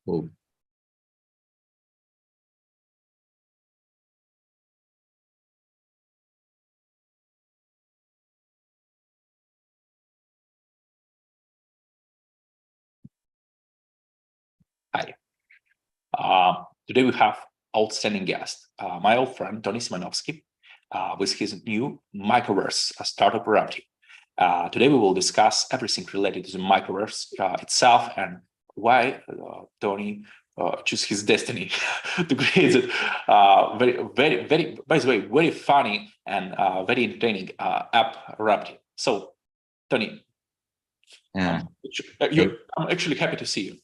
Cool. Hi. Today we have outstanding guest, my old friend Tony Simonovsky, with his new Microverse startup Rapty. Today we will discuss everything related to the Microverse itself and why Tony chose his destiny to create it. Very, by the way, very funny and very entertaining app Rapty. So, Tony, Yeah. I'm actually happy to see you.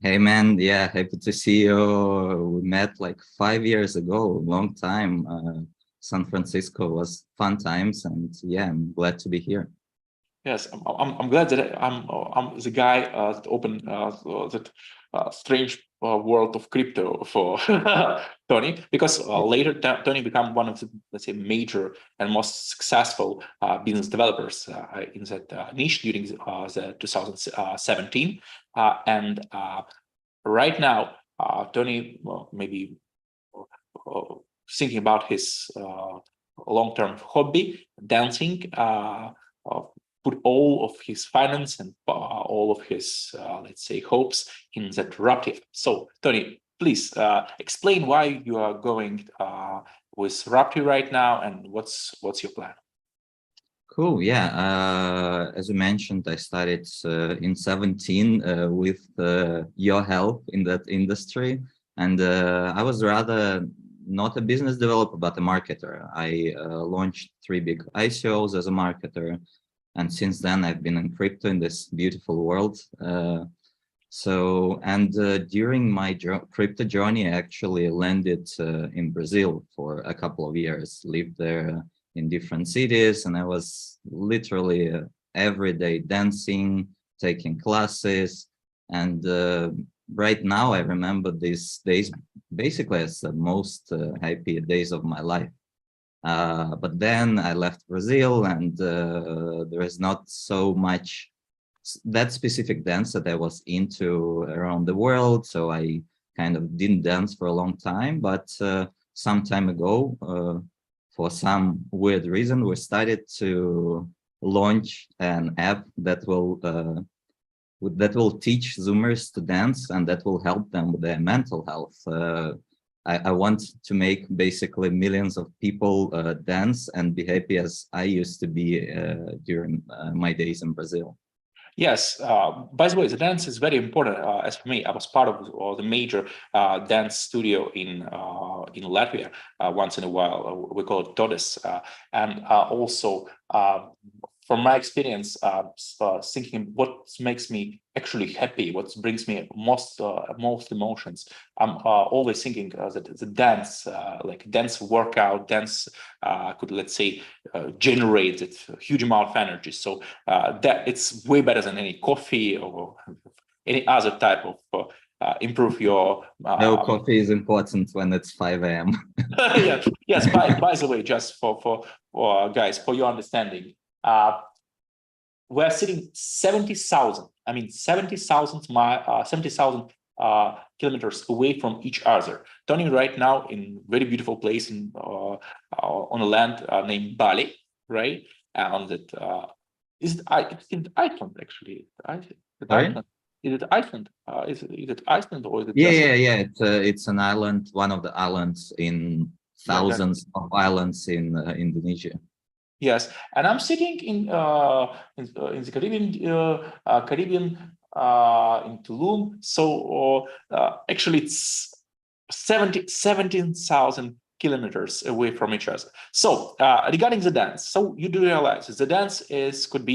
Hey man, yeah, happy to see you. We met like 5 years ago, long time. San Francisco was fun times, and yeah, I'm glad to be here. Yes, I'm glad that I'm the guy that opened that strange world of crypto for Tony, because later Tony became one of the, let's say, major and most successful business developers in that niche during the 2017, and right now Tony maybe thinking about his long-term hobby, dancing. Put all of his finance and all of his, let's say, hopes in that Rapty. So, Tony, please explain why you are going with Rapty right now, and what's your plan? Cool, yeah. As you mentioned, I started in 17 with your help in that industry, and I was rather not a business developer, but a marketer. I launched 3 big ICOs as a marketer. And since then, I've been in crypto in this beautiful world. During my crypto journey, I actually landed in Brazil for a couple of years, lived there in different cities, and I was literally every day dancing, taking classes. And right now, I remember these days basically as the most happy days of my life. But then I left Brazil, and there is not so much that specific dance that I was into around the world. So I kind of didn't dance for a long time, but some time ago, for some weird reason, we started to launch an app that will teach Zoomers to dance, and that will help them with their mental health. I want to make basically millions of people dance and be happy as I used to be during my days in Brazil. Yes, by the way, the dance is very important. As for me, I was part of the major dance studio in Latvia. Once in a while, we call it Todes, and also from my experience, thinking what makes me actually happy, what brings me most emotions. I'm always thinking that the dance, like dance workout, dance could, let's say, generate a huge amount of energy. So that it's way better than any coffee or any other type of improve your. No, coffee is important when it's 5 a.m. Yeah. Yes. By the way, just for guys, for your understanding. We're sitting 70,000. I mean, 70,000 kilometers away from each other. Tony right now in very beautiful place in on a land named Bali, right? And that is it Iceland actually? Iceland. Is it Iceland? Is it Iceland or is it? Yeah. It's an island, one of the islands in thousands of islands in Indonesia. Yes, and I'm sitting in the Caribbean in Tulum. So actually, it's 17,000 kilometers away from each other. So regarding the dance, so you do realize the dance could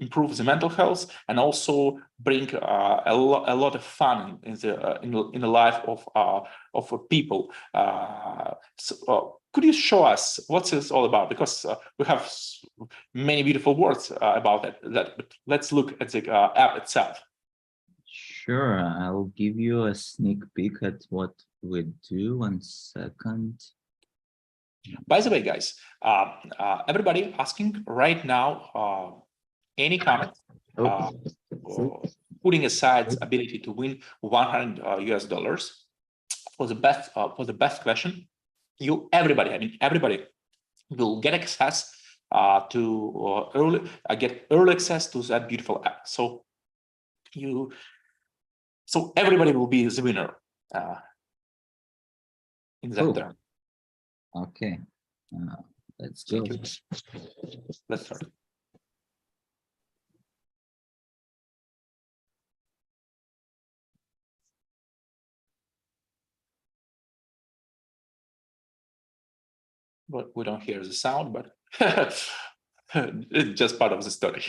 improve the mental health and also bring a lot of fun in the life of people. Could you show us what this all about? Because we have many beautiful words about that. But let's look at the app itself. Sure, I'll give you a sneak peek at what we do. 1 second. By the way, guys, everybody asking right now, any comments? putting aside the ability to win $100 for the best question, everybody will get access get early access to that beautiful app. So everybody will be the winner in that term. Okay, let's go. Let's start. But we don't hear the sound, but it's just part of the story.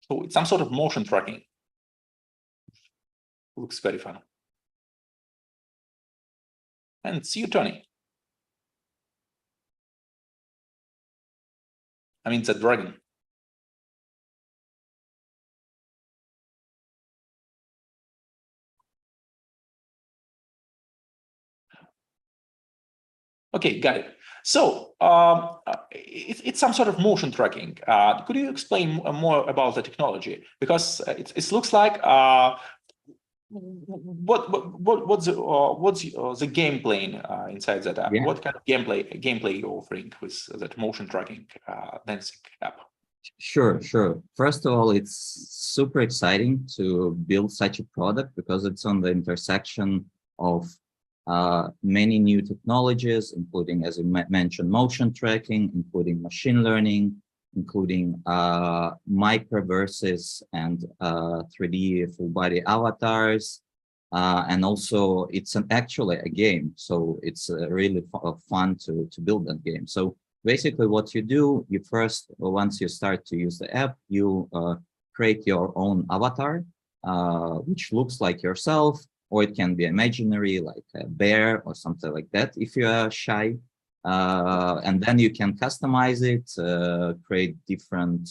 So it's some sort of motion tracking. Looks very fun. And see you, Tony. I mean, it's a dragon. Okay, got it. So it's some sort of motion tracking. Could you explain more about the technology? Because it looks like what's the gameplay inside that app? Yeah. What kind of gameplay you're offering with that motion tracking dancing app? Sure. First of all, it's super exciting to build such a product because it's on the intersection of many new technologies, including, as you mentioned, motion tracking, including machine learning, including microverses and 3D full body avatars. And also it's actually a game. So it's really fun to build that game. So basically what you do, you first, once you start to use the app, you create your own avatar, which looks like yourself, or it can be imaginary, like a bear or something like that, if you are shy. And then you can customize it, create different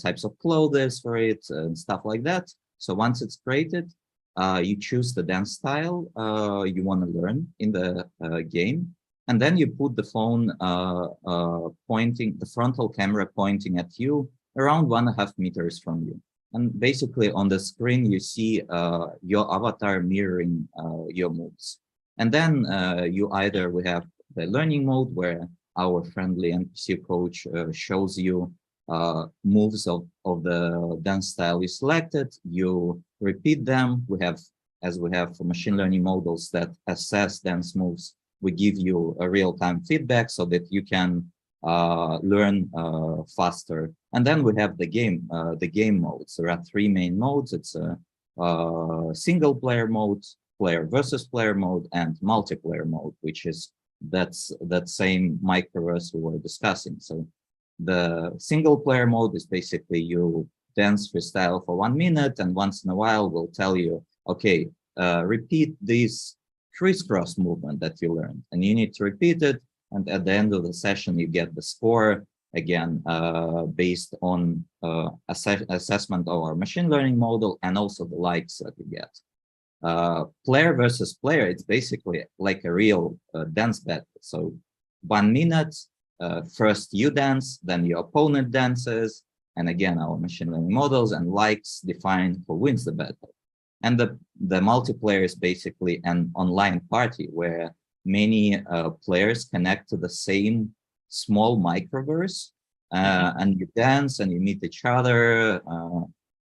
types of clothes for it and stuff like that. So once it's created, you choose the dance style you want to learn in the game. And then you put the phone the frontal camera pointing at you around 1.5 meters from you. And basically on the screen, you see your avatar mirroring your moves. And then we have the learning mode where our friendly NPC coach shows you moves of the dance style you selected. You repeat them. As we have for machine learning models that assess dance moves, we give you a real-time feedback so that you can learn faster. And then we have the game modes. There are 3 main modes. It's a single player mode, player versus player mode, and multiplayer mode, which is that same microverse we were discussing. So the single player mode is basically you dance freestyle for 1 minute, and once in a while we'll tell you, okay, repeat this crisscross movement that you learned, and you need to repeat it. And at the end of the session, you get the score again based on assessment of our machine learning model and also the likes that you get. Player versus player, it's basically like a real dance battle. So 1 minute, first you dance, then your opponent dances, and again, our machine learning models and likes define who wins the battle. And the multiplayer is basically an online party where many players connect to the same small microverse, and you dance and you meet each other,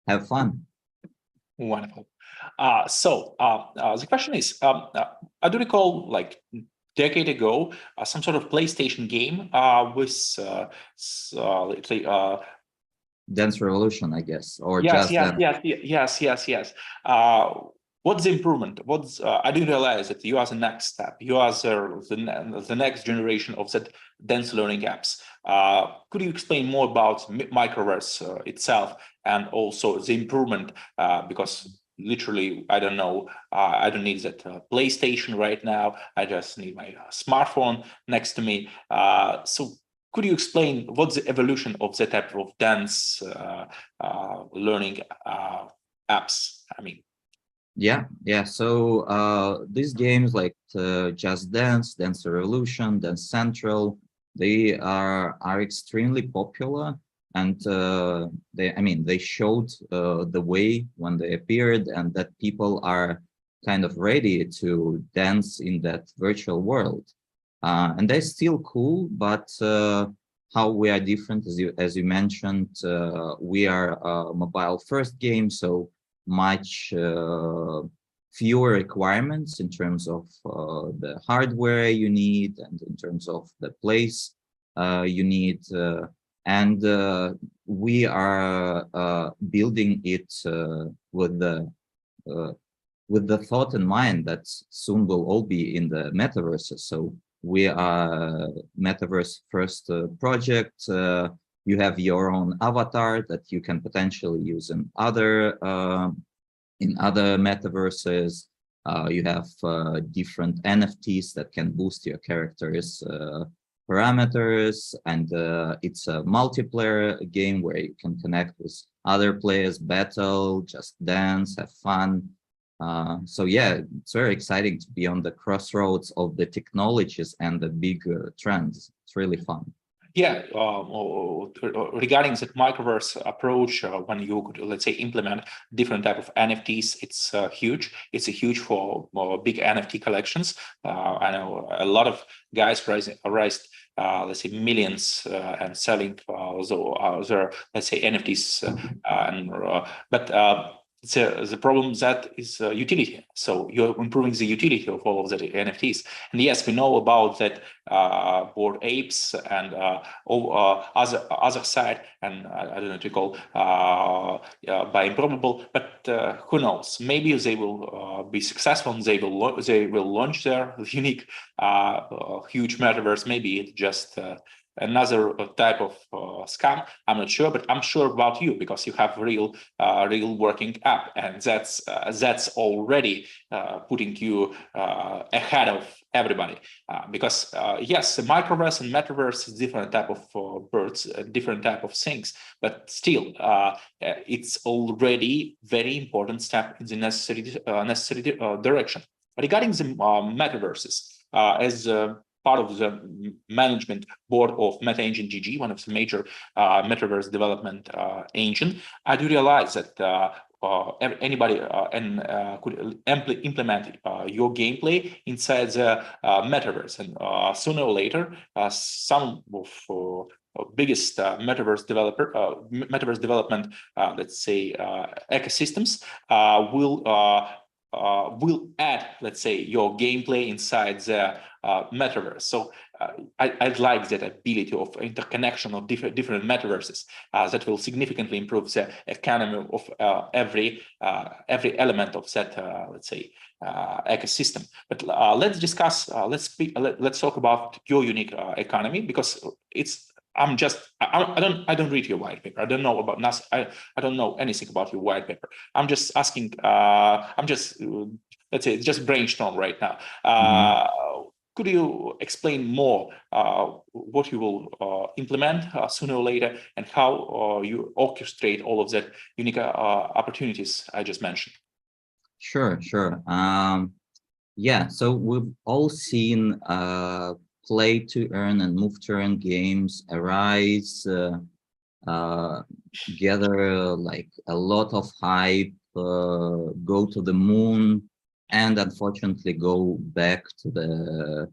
have fun. Wonderful. So the question is, I do recall like decade ago, some sort of PlayStation game with Dance Revolution, I guess, or yes. What's the improvement? I didn't realize that you are the next step. You are the next generation of that dance learning apps. Could you explain more about Microverse itself and also the improvement? Because literally, I don't know. I don't need that PlayStation right now. I just need my smartphone next to me. So could you explain what's the evolution of that type of dance learning apps? I mean. Yeah. So these games like Just Dance, Dance Revolution, Dance Central, They are extremely popular, and they showed the way when they appeared, and that people are kind of ready to dance in that virtual world. And they're still cool, but how we are different, as you mentioned, we are a mobile first game, so much fewer requirements in terms of the hardware you need and in terms of the place you need, and we are building it uh, with the thought in mind that soon we'll all be in the metaverse. So we are metaverse first project. You have your own avatar that you can potentially use in other metaverses. You have different NFTs that can boost your character's parameters, and it's a multiplayer game where you can connect with other players, battle, just dance, have fun. So yeah, it's very exciting to be on the crossroads of the technologies and the big trends. It's really fun. Yeah, regarding the microverse approach, when you could, let's say, implement different type of NFTs, it's huge. It's a huge for big NFT collections. I know a lot of guys raised let's say, millions and selling their, let's say, NFTs. But the problem that is utility. So you're improving the utility of all of the NFTs. And yes, we know about that Bored Apes and other side, and I don't know what to call by Improbable, but who knows? Maybe they will be successful and they will launch their unique huge metaverse. Maybe it's just another type of scam. I'm not sure, but I'm sure about you because you have real working app, and that's already putting you ahead of everybody. Because yes, the microverse and metaverse is different type of birds, different type of things, but still, it's already very important step in the necessary direction. Regarding the metaverses, as part of the management board of Meta Engine GG, one of the major metaverse development engine, I do realize that anybody could implement your gameplay inside the metaverse, and sooner or later, some of biggest metaverse development, let's say, ecosystems will add, let's say, your gameplay inside the metaverse. So I like that ability of interconnection of different metaverses that will significantly improve the economy of every element of that, let's say, ecosystem. But let's discuss. Let's talk about your unique economy, because it's. I don't read your white paper. I don't know about nothing. I don't know anything about your white paper. I'm just asking. I'm just, let's say, just brainstorm right now. Could you explain more what you will implement sooner or later, and how you orchestrate all of that unique opportunities I just mentioned? Sure. Yeah, so we've all seen play to earn and move to earn games arise, gather like a lot of hype, go to the moon, and unfortunately go back to the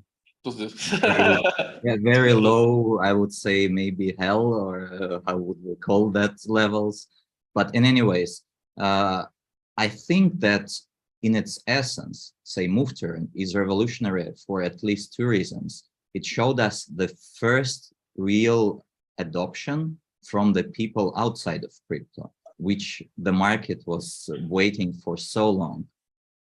very low, I would say maybe hell, or how would we call that, levels. But in any ways, I think that in its essence, say, move turn is revolutionary for at least two reasons. It showed us the first real adoption from the people outside of crypto, which the market was waiting for so long.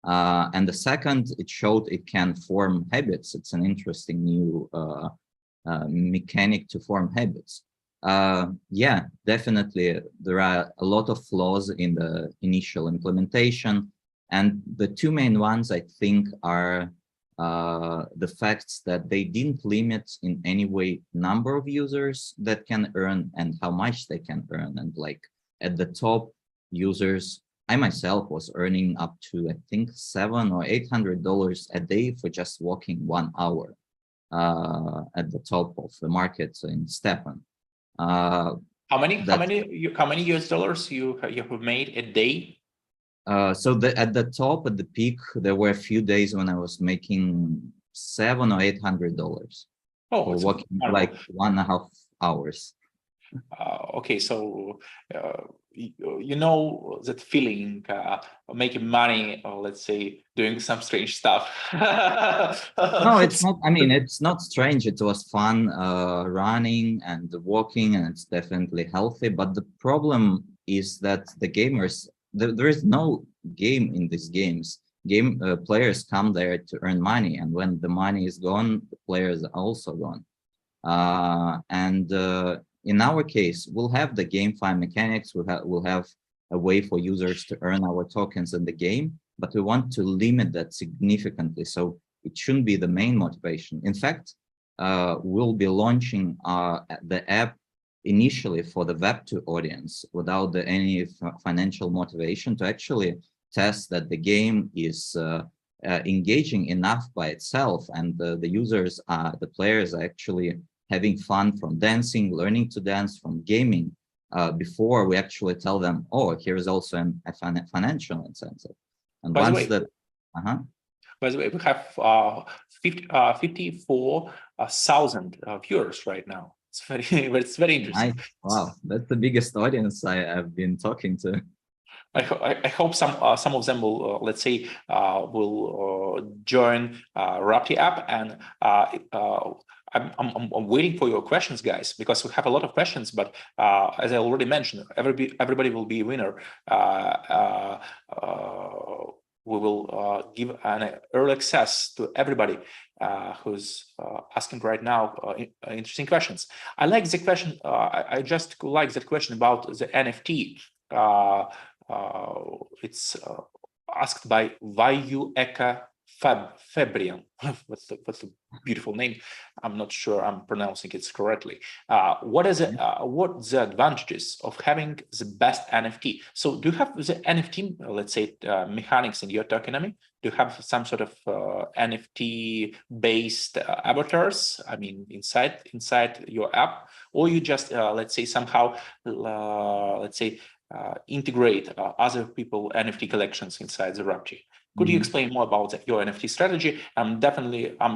And the second, it showed it can form habits. It's an interesting new mechanic to form habits. Yeah, definitely, there are a lot of flaws in the initial implementation. And the two main ones, I think, are the facts that they didn't limit in any way number of users that can earn and how much they can earn. And like at the top, users, I myself was earning up to, I think, $700 or $800 a day for just walking 1 hour. at the top of the market in Stepan. How many US dollars you have made a day? So at the top, at the peak, there were a few days when I was making $700 or $800 for working like 1.5 hours. Okay, so you know that feeling making money, or let's say doing some strange stuff. No, it's not. I mean, it's not strange. It was fun running and walking, and it's definitely healthy. But the problem is that the gamers, there is no game in these games. Players come there to earn money, and when the money is gone, the players are also gone. In our case, we'll have the GameFi mechanics. We'll have a way for users to earn our tokens in the game, but we want to limit that significantly. So it shouldn't be the main motivation. In fact, we'll be launching the app initially for the Web2 audience without any financial motivation to actually test that the game is engaging enough by itself, and the users, the players are actually having fun from dancing, learning to dance, from gaming, before we actually tell them, oh, here's also a financial incentive. And by once that, by the way, we have 54,000 viewers right now. It's very interesting. Wow, that's the biggest audience I've been talking to. I hope some of them will, let's say, will join Rapty.app, and I'm waiting for your questions, guys, because we have a lot of questions. But as I already mentioned, everybody will be a winner. We will give an early access to everybody who's asking right now interesting questions. I like the question. I just like that question about the NFT. It's asked by Vayu Fabrian. What's a beautiful name? I'm not sure I'm pronouncing it correctly. What the advantages of having the best NFT? So do you have the NFT, let's say, mechanics in your tokenomics? Do you have some sort of NFT based avatars? I mean, inside your app, or you just let's say somehow integrate other people NFT collections inside the Rupty? Could you explain more about your NFT strategy? I'm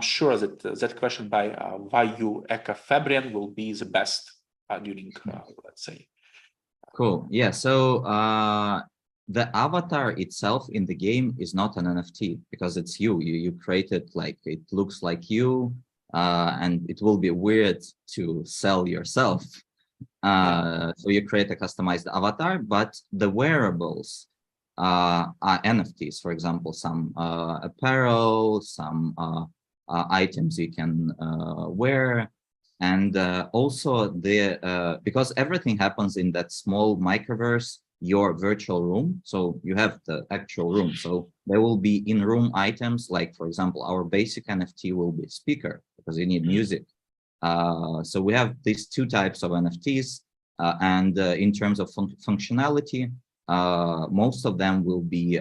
sure that that question by Vayu Fabrian will be the best during, let's say. Cool. Yeah. So the avatar itself in the game is not an NFT because it's you. You create it like it looks like you, and it will be weird to sell yourself. So you create a customized avatar, but the wearables are NFTs. For example, some apparel, some items you can wear, and also because everything happens in that small microverse, your virtual room. So you have the actual room. So there will be in-room items, like for example, our basic NFT will be speaker because you need music. So we have these two types of NFTs, and in terms of functionality, most of them will be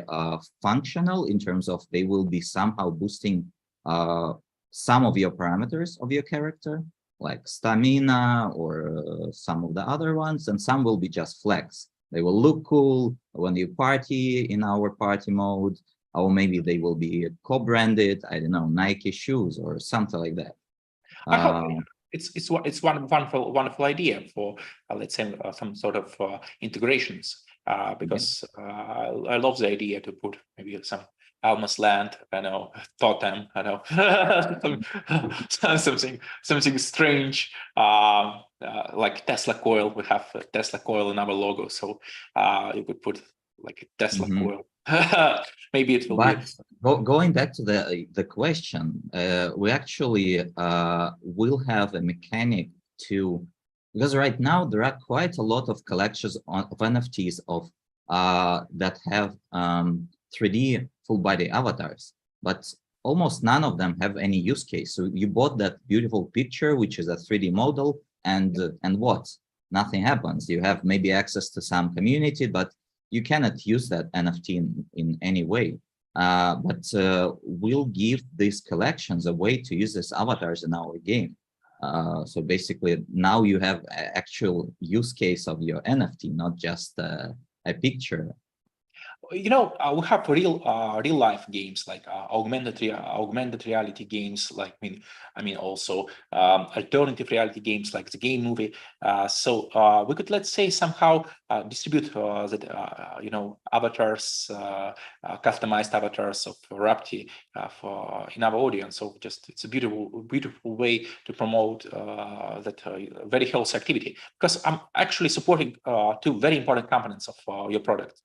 functional in terms of they will be somehow boosting some of your parameters of your character, like stamina or some of the other ones, and some will be just flex. They will look cool when you party in our party mode, or maybe they will be co-branded, I don't know, Nike shoes or something like that. It's one wonderful idea for let's say some sort of integrations, because I love the idea to put maybe some Elmas land, I know, totem, I know, something strange, like Tesla coil. We have a Tesla coil in our logo, so you could put like a Tesla coil. Maybe it will be. Going back to the question, we actually will have a mechanic to, because right now there are quite a lot of collections of NFTs of that have 3D full body avatars, but almost none of them have any use case. So you bought that beautiful picture, which is a 3D model, and what? Nothing happens. You have maybe access to some community, but you cannot use that NFT in any way. but we'll give these collections a way to use these avatars in our game. So basically, now you have an actual use case of your NFT, not just a picture. We have real life games like augmented reality games, like also alternative reality games like the game movie. So we could, let's say, somehow distribute that avatars, customized avatars of Rapty for in our audience. So just it's a beautiful way to promote that very healthy activity, because I'm actually supporting two very important components of your product.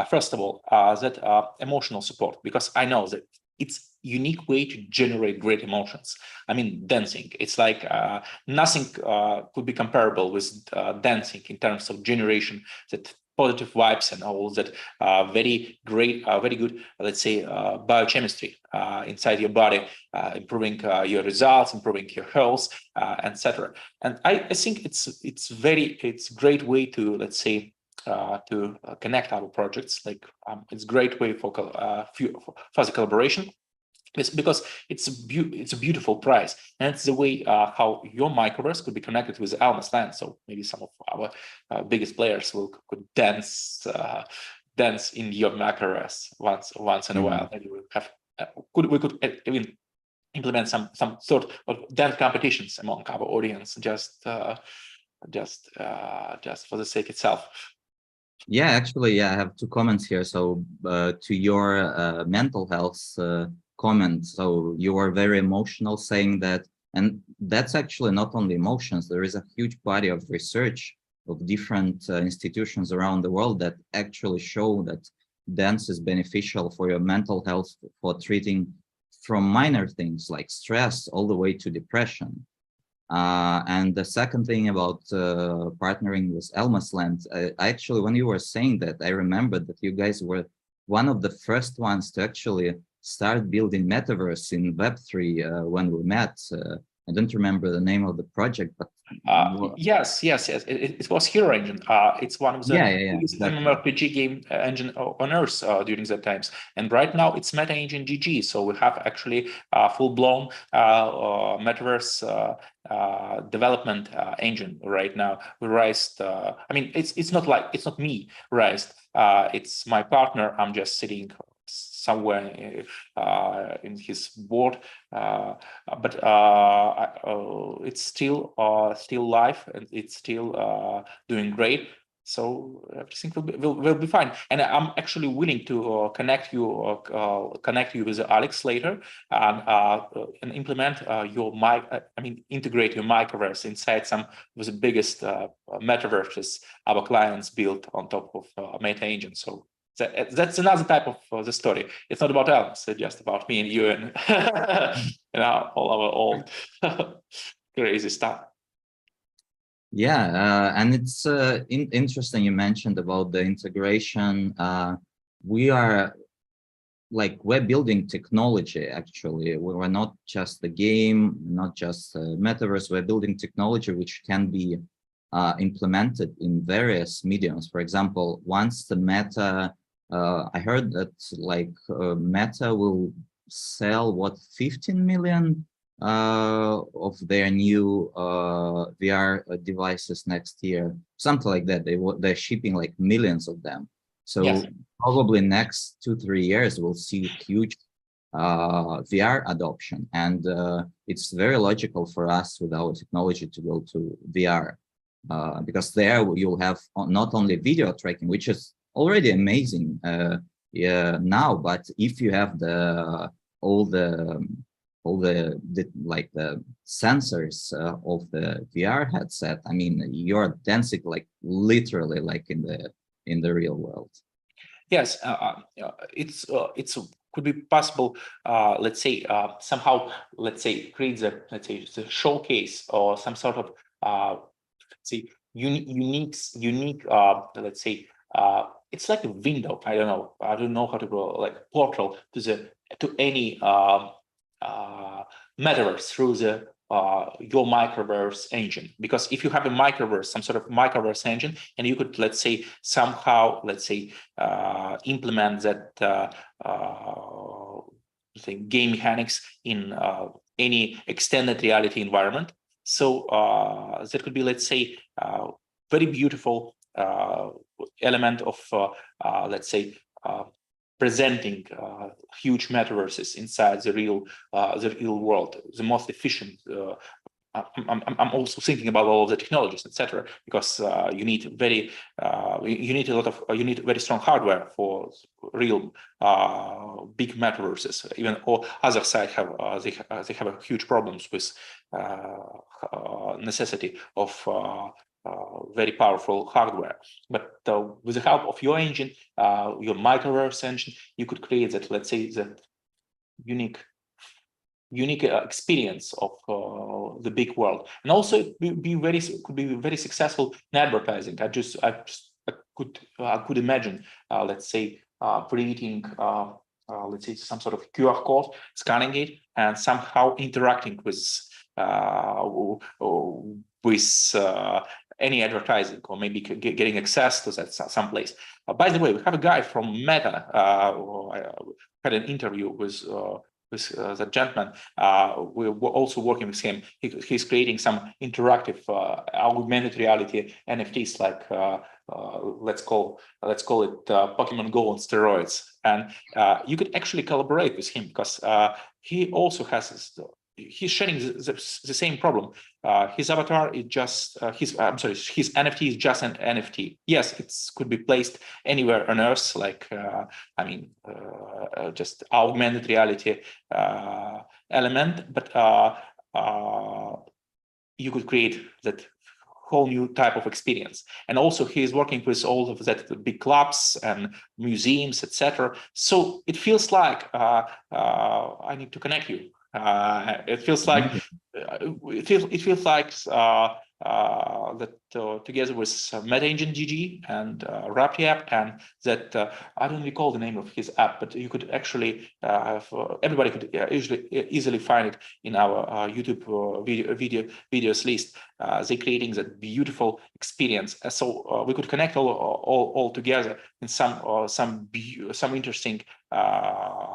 First of all, that emotional support, because I know that it's unique way to generate great emotions. I mean, dancing, it's like nothing could be comparable with dancing in terms of generation that positive vibes and all that very great, very good, let's say, biochemistry inside your body, improving your results, improving your health, etc. And I think it's a great way to, let's say, to connect our projects. Like it's a great way for further collaboration. It's because it's a beautiful price, and it's the way how your microverse could be connected with Elmas land. So maybe some of our biggest players could dance in your microverse once in a while. Maybe we could even implement some sort of dance competitions among our audience, just for the sake itself. Yeah, actually, yeah, I have two comments here. So to your mental health comment, so you were very emotional saying that, and that's actually not only emotions. There is a huge body of research of different institutions around the world that actually show that dance is beneficial for your mental health, for treating from minor things like stress all the way to depression. And the second thing about partnering with Elmas Land, actually, when you were saying that, I remembered that you guys were one of the first ones to actually start building Metaverse in Web3 when we met. I don't remember the name of the project, but yes. It was Hero Engine. It's one of the biggest exactly. MMORPG game engine on Earth during that times. And right now it's Meta Engine GG. So we have actually full-blown Metaverse development engine right now. We raised. I mean, it's not me raised. It's my partner. I'm just sitting somewhere in his board, but it's still live, and it's still doing great. So everything will be fine. And I'm actually willing to connect you with Alex later, and implement integrate your microverse inside some of the biggest metaverses our clients built on top of Meta Engine. So that's another type of the story. It's not about Elmas, it's just about me and you and all our old crazy stuff. Yeah, and it's interesting you mentioned about the integration. We're building technology, actually. We're not just the game, not just Metaverse. We're building technology which can be implemented in various mediums. For example, once the Meta, I heard that Meta will sell 15 million of their new VR devices next year, something like that. They're shipping like millions of them. So yes, probably next 2-3 years we'll see huge VR adoption, and it's very logical for us with our technology to go to VR. Because there you'll have not only video tracking, which is already amazing now, but if you have all the sensors of the VR headset, I mean, you're dancing literally in the real world. Yes, it's could be possible. Let's say somehow, create the showcase or some sort of unique. Let's say it's like a window. I don't know how to go, like portal to any metaverse through the your microverse engine. Because if you have a microverse, some sort of microverse engine, and you could, let's say, somehow, implement that game mechanics in any extended reality environment. So that could be, let's say, very beautiful element of, presenting huge metaverses inside the real world, the most efficient. I'm also thinking about all of the technologies, etc., because you need very strong hardware for real big metaverses. Even or other side have they have a huge problems with necessity of very powerful hardware. But with the help of your engine, your microverse engine, you could create that, let's say, that unique experience of the big world, and also it could be very successful in advertising. I could imagine, let's say, creating let's say some sort of QR code, scanning it, and somehow interacting with any advertising, or maybe getting access to that someplace. By the way, we have a guy from Meta. I had an interview with that gentleman. We were also working with him. He's creating some interactive augmented reality NFTs, like let's call it Pokemon Go on steroids. And you could actually collaborate with him, because he also has he's sharing the same problem. His avatar is just his NFT is just an NFT. Yes, it could be placed anywhere on Earth, like just augmented reality element, but you could create that whole new type of experience. And also he's working with all of that big clubs and museums, etc. So it feels like I need to connect you. It feels like that together with Meta Engine GG and Rapty.app, and that I don't recall the name of his app, but you could actually everybody could easily find it in our YouTube videos list. They're creating that beautiful experience, so we could connect all together in some interesting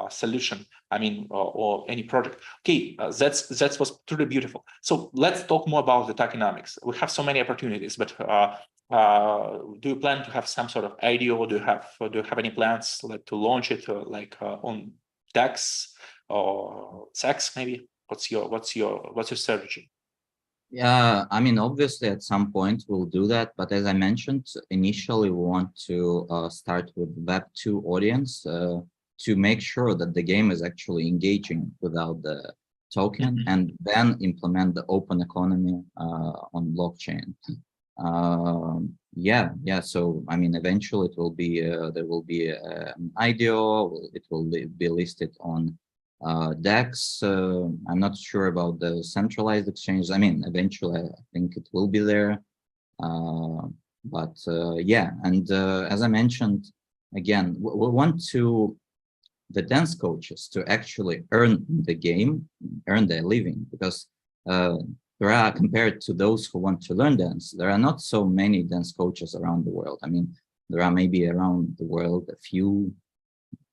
solution. I mean, or any project. Okay, that was truly beautiful. So let's talk more about the tokenomics. We have so many opportunities, but do you plan to have some sort of idea, or do you have any plans to launch it on DEX or SEX maybe? What's your strategy? Yeah, I mean, obviously at some point we'll do that, but as I mentioned, initially we want to start with Web2 audience to make sure that the game is actually engaging without the token, and then implement the open economy on blockchain. Yeah. So I mean, eventually it will be there will be an IDO. It will be listed on DEX. I'm not sure about the centralized exchange. I mean, eventually I think it will be there. But yeah, and as I mentioned, again, we want the dance coaches to actually earn the game, earn their living, because there are, compared to those who want to learn dance, there are not so many dance coaches around the world. I mean, there are maybe around the world a few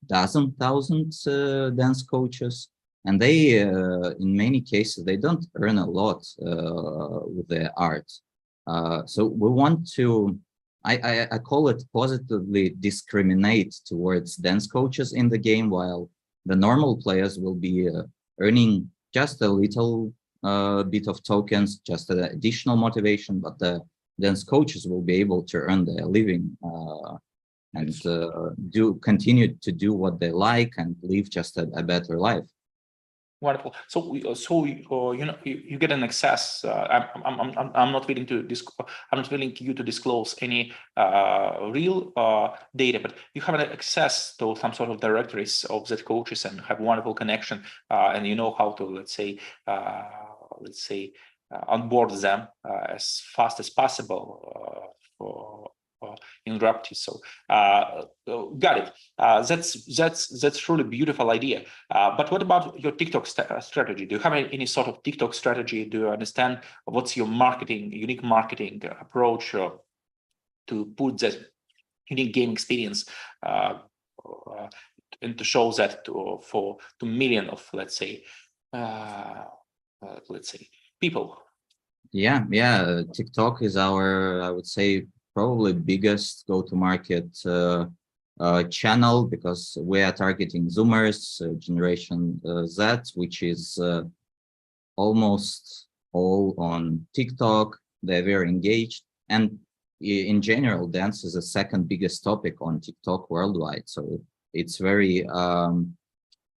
thousand dance coaches, and they, in many cases, they don't earn a lot with their art. So we want to, I call it positively discriminate towards dance coaches in the game, while the normal players will be earning just a little bit of tokens, just an additional motivation, but the dance coaches will be able to earn their living and continue to do what they like and live just a better life. Wonderful. So you get an access. I'm not willing to I'm not willing you to disclose any real data, but you have an access to some sort of directories of that coaches and have wonderful connection, and you know how to let's say onboard them as fast as possible in Rupty. So got it. That's really beautiful idea. But what about your TikTok strategy? Do you have any sort of TikTok strategy? Do you understand what's your unique marketing approach to put that unique game experience and to show that to million of let's say people? Yeah, TikTok is our, I would say, probably biggest go-to-market channel, because we are targeting Zoomers, Generation Z, which is almost all on TikTok. They're very engaged, and in general, dance is the second biggest topic on TikTok worldwide. So it's very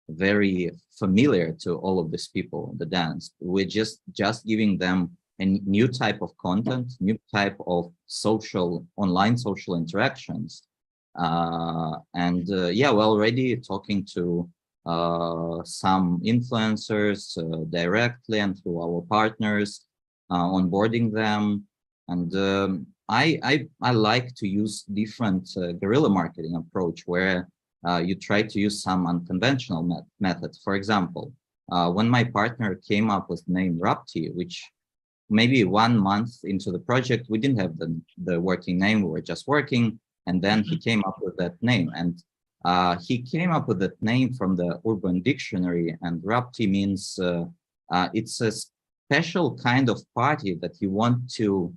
very familiar to all of these people, the dance. We're just giving them a new type of content, new type of online social interactions. Yeah, we're already talking to some influencers directly and through our partners, onboarding them. And I like to use different guerrilla marketing approach, where you try to use some unconventional methods. For example, when my partner came up with the name Rapty, which maybe 1 month into the project, we didn't have the working name, we were just working, and then he came up with that name. And he came up with that name from the Urban Dictionary, and Rapty means it's a special kind of party that you want to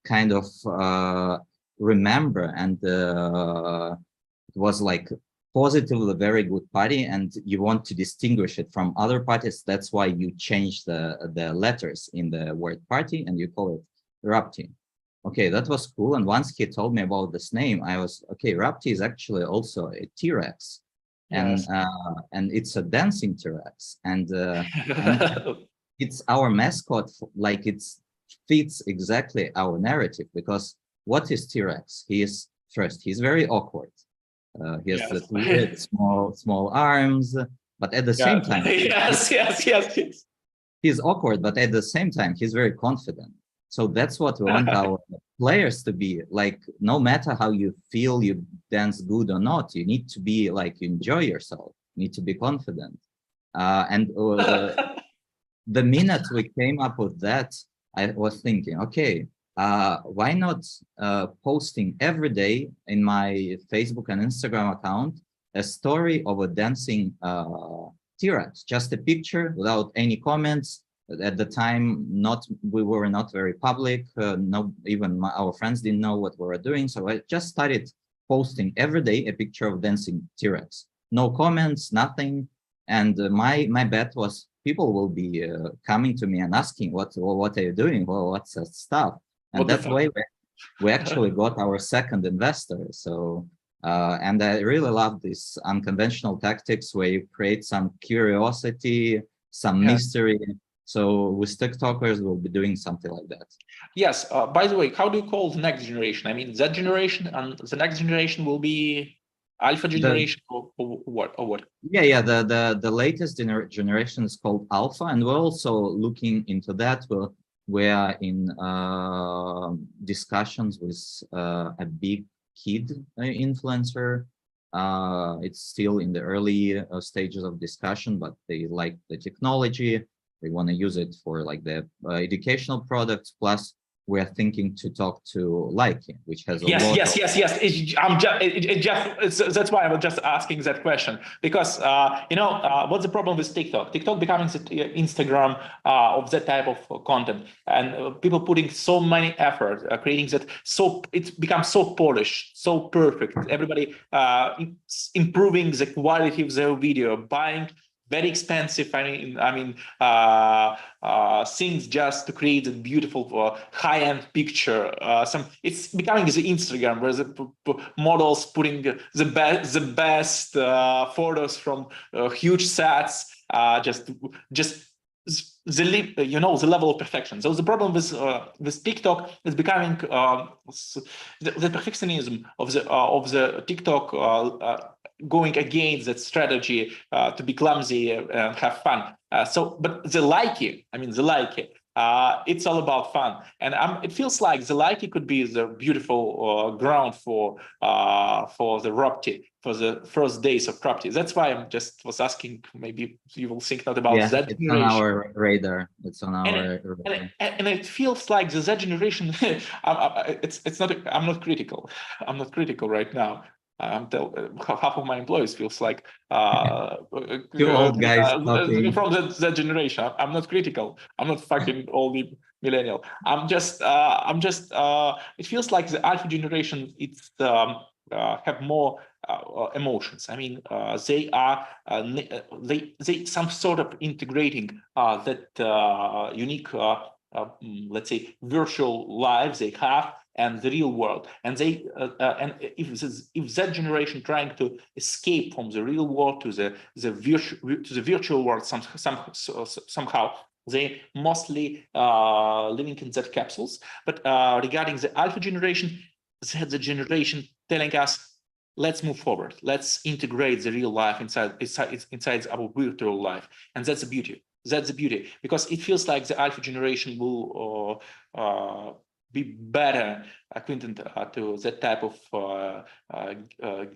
kind of remember, and it was like positively very good party, and you want to distinguish it from other parties. That's why you change the letters in the word party and you call it Rupty. Okay, that was cool. And once he told me about this name, I was okay. Rupty is actually also a T-Rex, and Yes. And it's a dancing T-Rex, and it's our mascot. Like, it fits exactly our narrative, because what is T-Rex? He's very awkward. He has the weird small arms, but at the same time, yes. he's awkward, but at the same time, he's very confident. So that's what we want our players to be like. No matter how you feel, you dance good or not, you need to be like, you enjoy yourself, you need to be confident. The minute we came up with that, I was thinking, okay, why not posting every day in my Facebook and Instagram account a story of a dancing T-Rex, just a picture without any comments. At the time, we were not very public. No, even our friends didn't know what we were doing. So I just started posting every day a picture of dancing T-Rex. No comments, nothing. And my bet was people will be coming to me and asking, what are you doing? Well, what's that stuff? And that way we actually got our second investor. So, and I really love these unconventional tactics where you create some curiosity, some mystery. So with TikTokers, we'll be doing something like that. Yes. By the way, how do you call the next generation? I mean, that generation and the next generation will be alpha generation or what? Yeah. The latest generation is called alpha, and we're also looking into that. We are in discussions with a big kid influencer. It's still in the early stages of discussion, but they like the technology. They want to use it for like the educational products. Plus, we are thinking to talk to Levi, which has a lot. Yes. That's why I was just asking that question, because what's the problem with TikTok? TikTok becoming the Instagram of that type of content, and people putting so many effort creating that, so it becomes so polished, so perfect. Everybody improving the quality of their video, buying very expensive, things just to create a beautiful high-end picture. It's becoming the Instagram where the models putting the best photos from huge sets, just the level of perfection. So the problem with TikTok is becoming the perfectionism of the TikTok going against that strategy to be clumsy and have fun. But the likey, it's all about fun. And it feels like the Lighty could be the beautiful ground for the Rupty, for the first days of Rupty. That's why I'm just was asking, maybe you will think not about that it's generation. on our radar. It's on our radar. And it feels like the Z generation, it's not, I'm not critical. I'm not critical right now. Half of my employees feels like two old guys talking from that generation. I'm not critical. I'm not fucking old millennial. It feels like the alpha generation, it's have more emotions. I mean, they are they some sort of integrating that unique let's say virtual lives they have and the real world, and they and if that generation trying to escape from the real world to the virtual world somehow, they mostly living in that capsules. But regarding the alpha generation, that's the generation telling us, let's move forward, let's integrate the real life inside our virtual life. And that's the beauty. That's the beauty, because it feels like the alpha generation will be better acquainted to that type of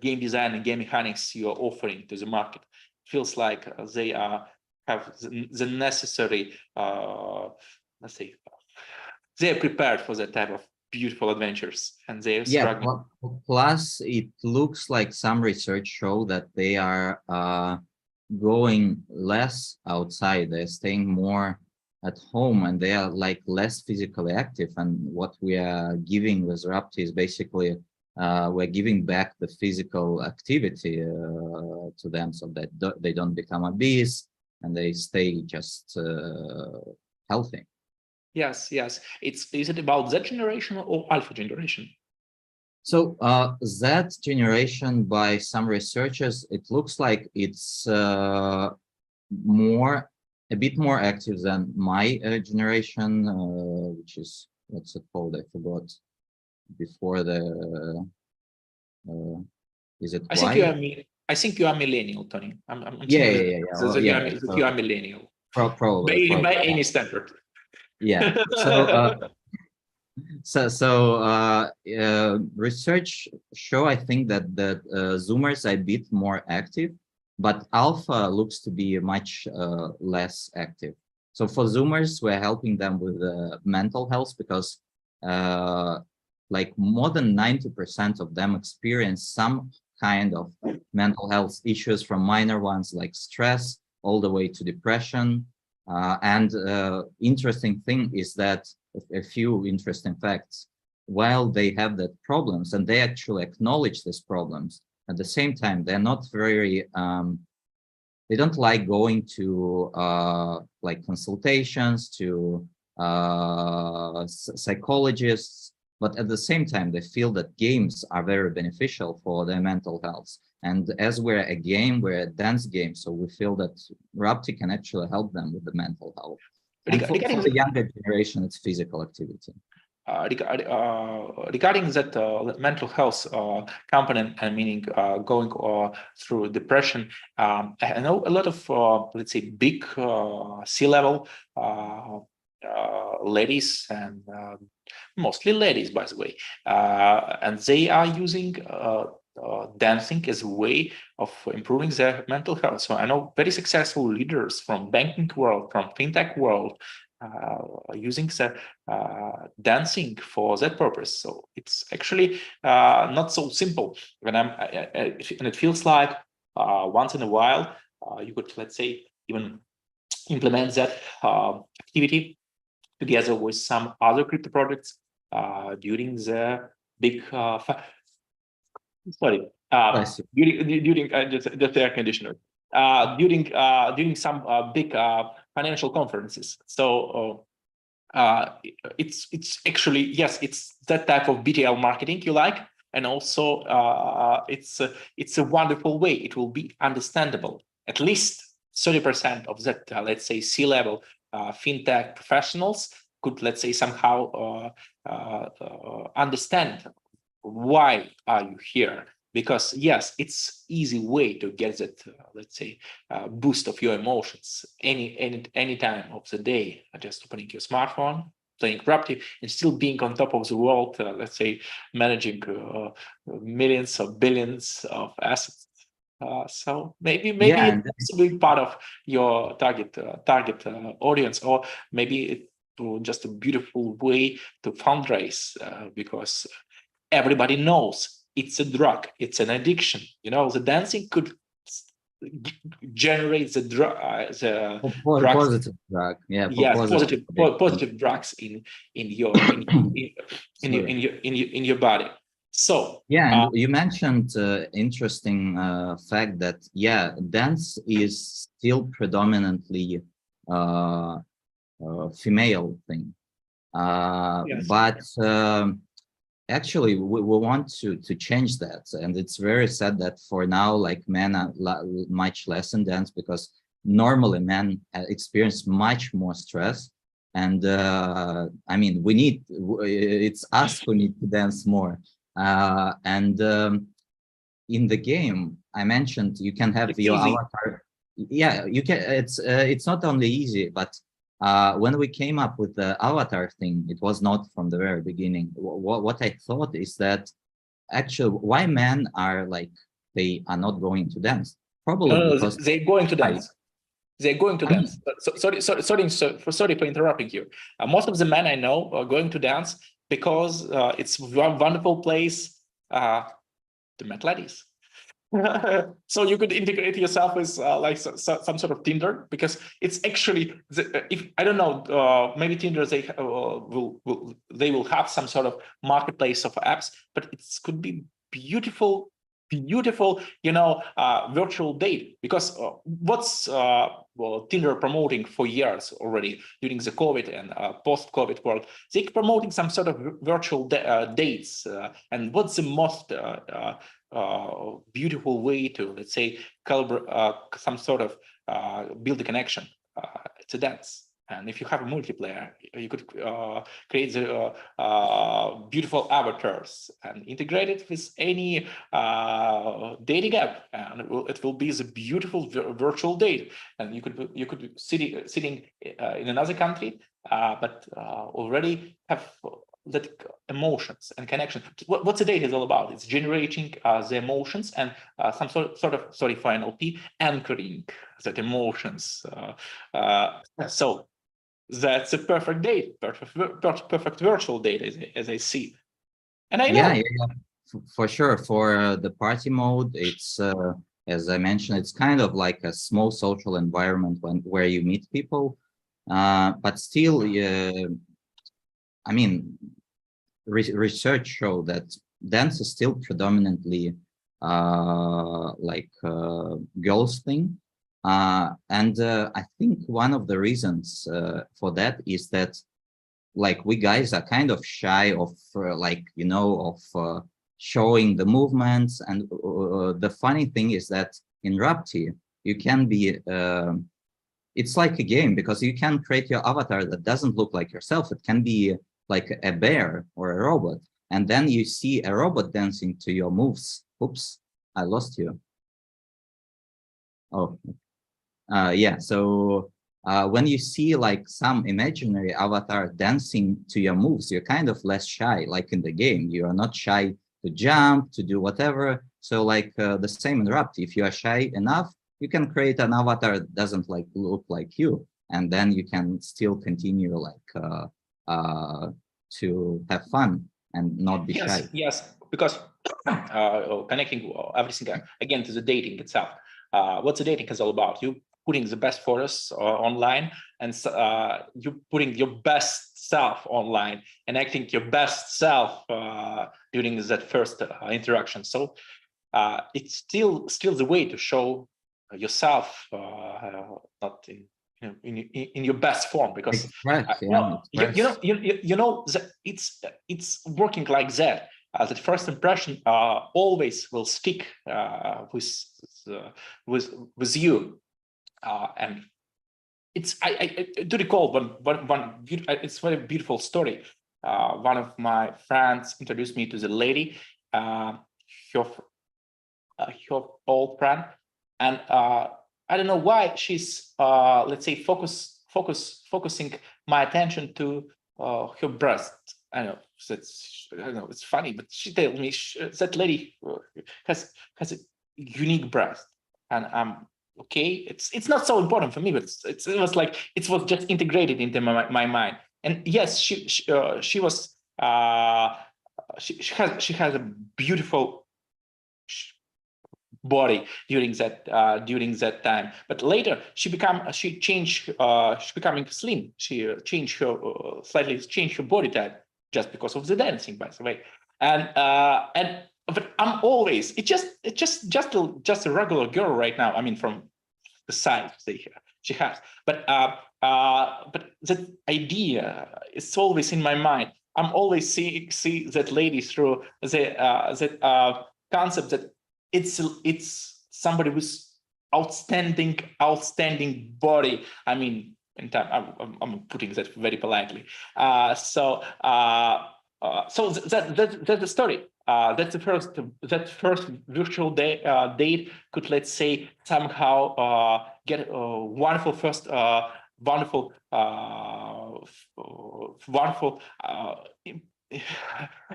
game design and game mechanics you're offering to the market. It feels like they have the necessary, let's say, they're prepared for that type of beautiful adventures, and they're struggling. Plus, it looks like some research show that they are going less outside. They're staying more at home, and they are like less physically active. And what we are giving with Rupty is basically we're giving back the physical activity to them, so that they don't become obese and they stay just healthy. Yes. Is it about Z generation or alpha generation? So that generation, by some researchers, it looks like it's a bit more active than my generation, which is, what's it called? I forgot. Before the, is it I think you are millennial, Tony. Yeah. You are millennial. Probably. By any standard. Yeah. So research show, I think, that Zoomers are a bit more active, but alpha looks to be much less active. So for Zoomers, we're helping them with mental health, because like more than 90% of them experience some kind of mental health issues, from minor ones like stress all the way to depression. And interesting thing is that a few interesting facts, while they have that problems and they actually acknowledge these problems, at the same time, they're not very, they don't like going to like consultations to psychologists, but at the same time, they feel that games are very beneficial for their mental health. And as we're a game, we're a dance game, so we feel that Rupty can actually help them with the mental health. And for the younger generation, it's physical activity. Regarding that mental health component, and meaning going through depression, I know a lot of, let's say, big C-level ladies, and mostly ladies, by the way, and they are using dancing as a way of improving their mental health. So I know very successful leaders from banking world, from fintech world, using the dancing for that purpose. So it's actually not so simple. And it feels like once in a while you could, let's say, even implement that activity together with some other crypto projects during the big during just air conditioner during some big financial conferences. So it's actually, yes, it's that type of BTL marketing you like, and also it's a wonderful way. It will be understandable. At least 30% of that, let's say, C-level fintech professionals could, let's say, somehow understand why are you here, because yes, it's easy way to get that, let's say, boost of your emotions any time of the day. Just opening your smartphone, playing Rapty, and still being on top of the world. Let's say managing millions or billions of assets. So maybe Yeah, it's and possibly part of your target audience, or maybe it just a beautiful way to fundraise, because everybody knows it's a drug, it's an addiction. The dancing could generate the drugs. positive drug. Yeah, Yes, positive. positive drugs in your Sorry. in your body. So Yeah, and you mentioned interesting fact that yeah, dance is still predominantly uh, female thing, yes, but actually we want to change that, and it's very sad that for now, like, men are much less in dance because normally men experience much more stress, and I mean it's us who need to dance more, and in the game I mentioned you can have it's your easy. avatar. Yeah, you can. It's not only easy, but when we came up with the avatar thing, it was not from the very beginning. What I thought is that actually why men are like they are not going to dance, probably because They're going to I dance. They're going to I mean dance. Sorry for interrupting you. Most of the men I know are going to dance because it's one wonderful place to meet ladies. So you could integrate yourself as like some sort of Tinder, because it's actually if I don't know, maybe Tinder they will have some sort of marketplace of apps, but it could be beautiful virtual date, because what's Tinder promoting for years already during the COVID and post-COVID world, they're promoting some sort of virtual dates, and what's the most beautiful way to, let's say, calibrate some sort of build a connection. It's a dance. And if you have a multiplayer, you could create the beautiful avatars and integrate it with any dating app, and it will be the beautiful virtual date. And you could sitting in another country, but already have that emotions and connection. What's the data is all about? It's generating the emotions and some sort of, sorry for NLP, anchoring that emotions. So that's a perfect date, perfect virtual date, as I see. And I yeah, know. yeah, for sure. For the party mode, it's as I mentioned, it's kind of like a small social environment where you meet people, but still I mean research show that dance is still predominantly like girls thing, and I think one of the reasons for that is that like we guys are kind of shy of like of showing the movements, and the funny thing is that in Rupty you can be it's like a game because you can create your avatar that doesn't look like yourself. It can be like a bear or a robot, and then you see a robot dancing to your moves. Oops, I lost you. Oh, yeah. So when you see like some imaginary avatar dancing to your moves, you're kind of less shy. Like in the game, you are not shy to jump, to do whatever. So like the same in Rapt, if you are shy enough, you can create an avatar that doesn't like look like you, and then you can still continue like to have fun and not be shy. Yes, because connecting everything again to the dating itself. What's the dating is all about? You putting the best photos online, and you putting your best self online and acting your best self during that first interaction. So it's still the way to show yourself, not in your best form, because Express, yeah, express. that it's working like that. That first impression always will stick with you, and it's I do recall one it's very beautiful story. One of my friends introduced me to the lady. Her her old friend, and I don't know why she's let's say focusing my attention to her breast. I know it's funny, but she told me that lady has a unique breast, and I'm okay. It's not so important for me, but it was like it was just integrated into my mind. And yes, she was she has a beautiful body during that time, but later she becoming slim. She changed her slightly changed her body type just because of the dancing, by the way. And but I'm always just a regular girl right now. I mean, from the size she has, but that idea is always in my mind. I'm always see that lady through that concept that it's somebody with outstanding body. I mean, in time, I'm putting that very politely. So that's the story. That's that first virtual date could, let's say, somehow get a wonderful first wonderful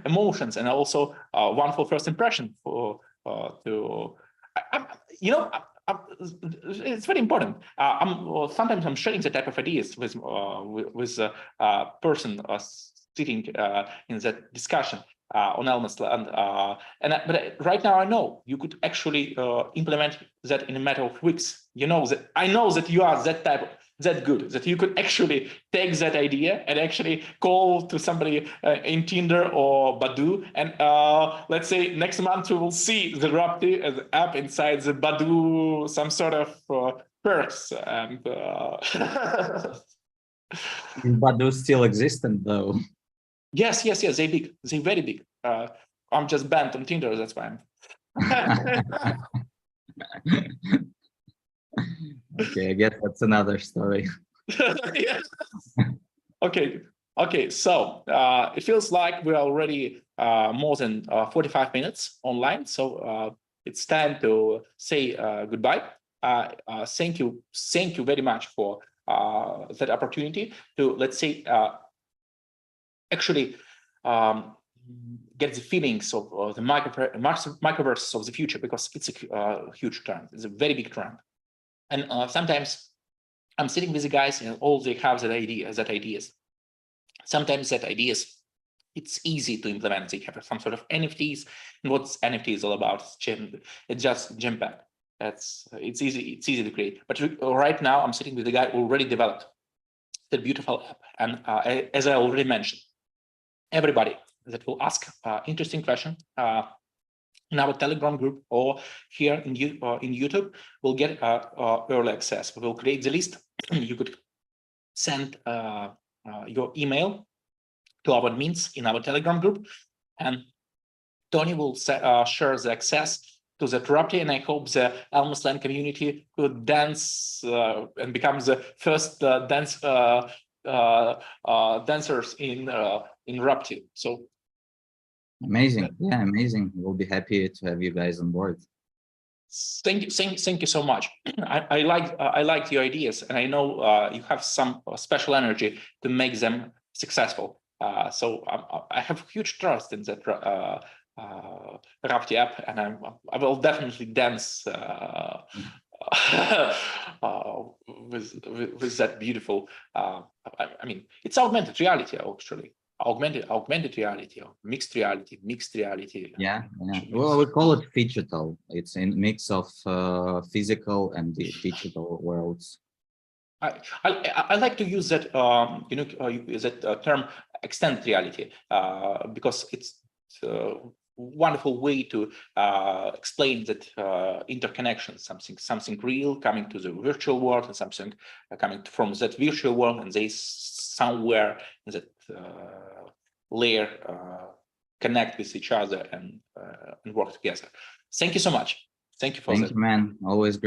emotions, and also wonderful first impression for it's very important. Sometimes I'm sharing the type of ideas with a person sitting in that discussion on Elmas land. But right now I know you could actually implement that in a matter of weeks. You know that I know that you are that good that you could actually take that idea and actually call to somebody in Tinder or Badoo, and let's say next month we will see the Rapty as app inside the Badoo, some sort of perks. And Badu still existent though. yes, they very big. I'm just banned on Tinder, that's why I'm Okay, I guess that's another story. yeah. Okay. So it feels like we're already more than 45 minutes online. So it's time to say goodbye. Thank you very much for that opportunity to, let's say, actually get the feelings of the microverse of the future, because it's a huge trend. It's a very big trend, and sometimes I'm sitting with the guys and all they have that ideas. Sometimes that ideas, it's easy to implement. They have some sort of NFTs, and what's NFTs all about? It's just gem pack. It's easy to create. But right now I'm sitting with the guy who already developed the beautiful app. And as I already mentioned, everybody that will ask interesting question in our Telegram group or here in YouTube will get early access. We will create the list. You could send your email to our admins in our Telegram group, and Tony will share the access to the Rupty, and I hope the Elmas land community could dance and become the first dancers in Rupty. So Amazing. Yeah, amazing. We'll be happy to have you guys on board. Thank you so much. I like your ideas, and I know you have some special energy to make them successful. So I have huge trust in that Rapty.app, and I will definitely dance with that beautiful. I mean, it's augmented reality actually. Augmented reality, or mixed reality. Yeah. Well, we call it digital. It's a mix of physical and the digital worlds. I like to use that that term extended reality because it's a wonderful way to explain that interconnection, something real coming to the virtual world, and something coming from that virtual world, and they somewhere in that layer connect with each other and work together. Thank you so much. Thank you for that. Thank you, man. Always great.